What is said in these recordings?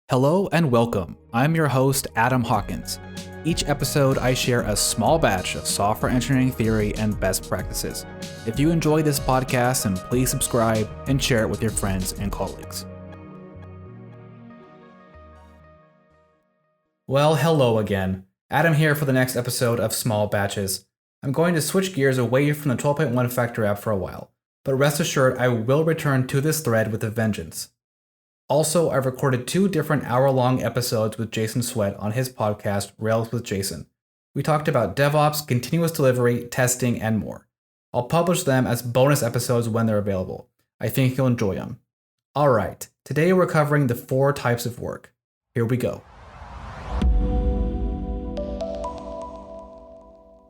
Hello and welcome. I'm your host, Adam Hawkins. Each episode, I share a small batch of software engineering theory and best practices. If you enjoy this podcast, then please subscribe and share it with your friends and colleagues. Well, hello again. Adam here for the next episode of Small Batches. I'm going to switch gears away from the 12.1 Factor app for a while, but rest assured I will return to this thread with a vengeance. Also, I've recorded 2 different hour-long episodes with Jason Sweat on his podcast, Rails with Jason. We talked about DevOps, continuous delivery, testing, and more. I'll publish them as bonus episodes when they're available. I think you'll enjoy them. Alright, today we're covering the 4 types of work. Here we go.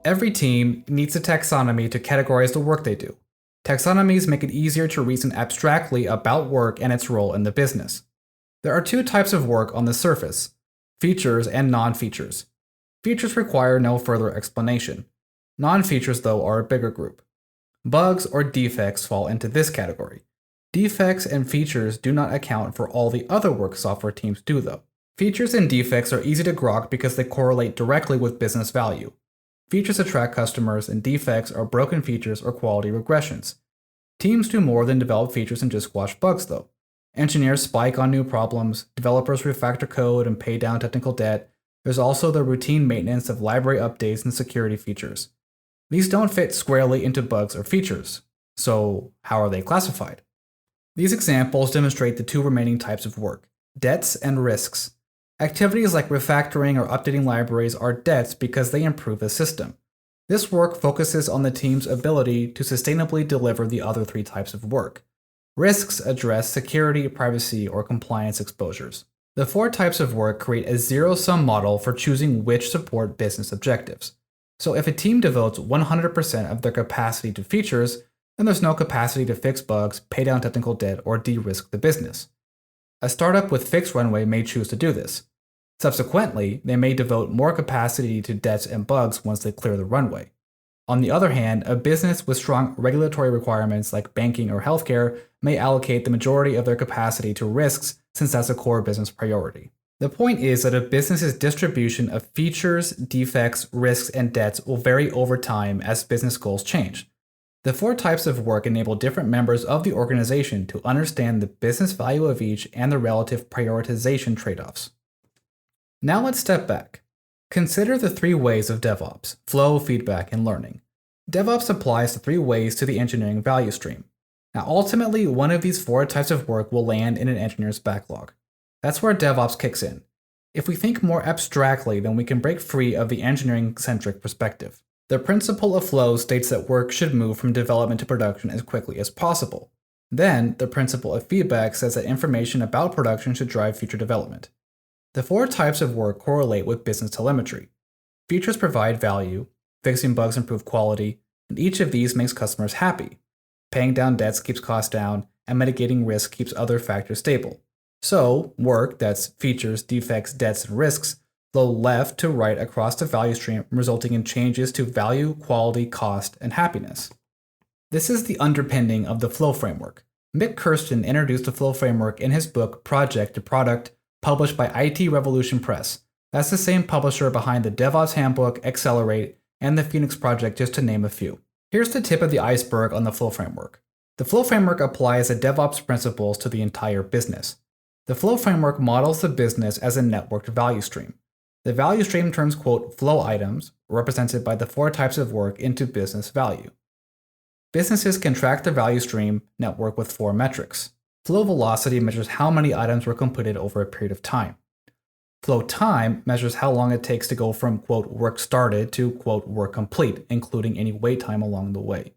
Every team needs a taxonomy to categorize the work they do. Taxonomies make it easier to reason abstractly about work and its role in the business. There are 2 types of work on the surface: features and non-features. Features require no further explanation. Non-features, though, are a bigger group. Bugs or defects fall into this category. Defects and features do not account for all the other work software teams do, though. Features and defects are easy to grok because they correlate directly with business value. Features attract customers, and defects are broken features or quality regressions. Teams do more than develop features and just squash bugs, though. Engineers spike on new problems, developers refactor code and pay down technical debt. There's also the routine maintenance of library updates and security features. These don't fit squarely into bugs or features. So, how are they classified? These examples demonstrate the 2 remaining types of work: debts and risks. Activities like refactoring or updating libraries are debts because they improve the system. This work focuses on the team's ability to sustainably deliver the other 3 types of work. Risks address security, privacy, or compliance exposures. The 4 types of work create a zero-sum model for choosing which support business objectives. So if a team devotes 100% of their capacity to features, then there's no capacity to fix bugs, pay down technical debt, or de-risk the business. A startup with fixed runway may choose to do this. Subsequently, they may devote more capacity to debts and bugs once they clear the runway. On the other hand, a business with strong regulatory requirements like banking or healthcare may allocate the majority of their capacity to risks since that's a core business priority. The point is that a business's distribution of features, defects, risks, and debts will vary over time as business goals change. The 4 types of work enable different members of the organization to understand the business value of each and the relative prioritization trade-offs. Now let's step back. Consider the 3 ways of DevOps: flow, feedback, and learning. DevOps applies the 3 ways to the engineering value stream. Now ultimately, one of these 4 types of work will land in an engineer's backlog. That's where DevOps kicks in. If we think more abstractly, then we can break free of the engineering-centric perspective. The principle of flow states that work should move from development to production as quickly as possible. Then, the principle of feedback says that information about production should drive future development. The 4 types of work correlate with business telemetry. Features provide value, fixing bugs improve quality, and each of these makes customers happy. Paying down debts keeps costs down, and mitigating risk keeps other factors stable. So, work, that's features, defects, debts, and risks, flow left to right across the value stream, resulting in changes to value, quality, cost, and happiness. This is the underpinning of the flow framework. Mick Kirsten introduced the flow framework in his book Project to Product, published by IT Revolution Press. That's the same publisher behind the DevOps Handbook, Accelerate, and the Phoenix Project, just to name a few. Here's the tip of the iceberg on the flow framework. The flow framework applies the DevOps principles to the entire business. The flow framework models the business as a networked value stream. The value stream turns, quote, flow items, represented by the 4 types of work, into business value. Businesses can track the value stream network with 4 metrics. Flow velocity measures how many items were completed over a period of time. Flow time measures how long it takes to go from, quote, work started to, quote, work complete, including any wait time along the way.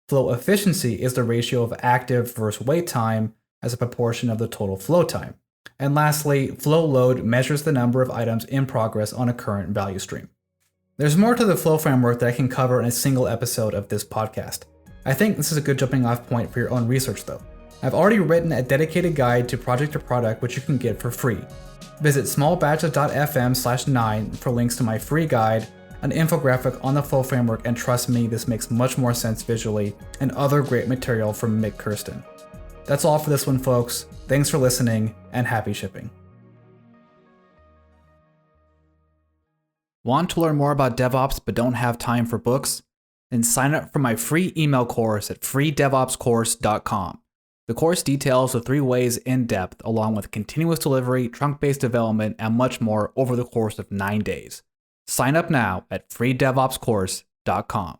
Flow efficiency is the ratio of active versus wait time as a proportion of the total flow time. And lastly, flow load measures the number of items in progress on a current value stream. There's more to the flow framework that I can cover in a single episode of this podcast. I think this is a good jumping off point for your own research, though. I've already written a dedicated guide to Project to Product, which you can get for free. Visit smallbatches.fm/9 for links to my free guide, an infographic on the flow framework, and trust me, this makes much more sense visually, and other great material from Mick Kirsten. That's all for this one, folks. Thanks for listening, and happy shipping. Want to learn more about DevOps but don't have time for books? Then sign up for my free email course at freedevopscourse.com. The course details the 3 ways in depth, along with continuous delivery, trunk-based development, and much more over the course of 9 days. Sign up now at freedevopscourse.com.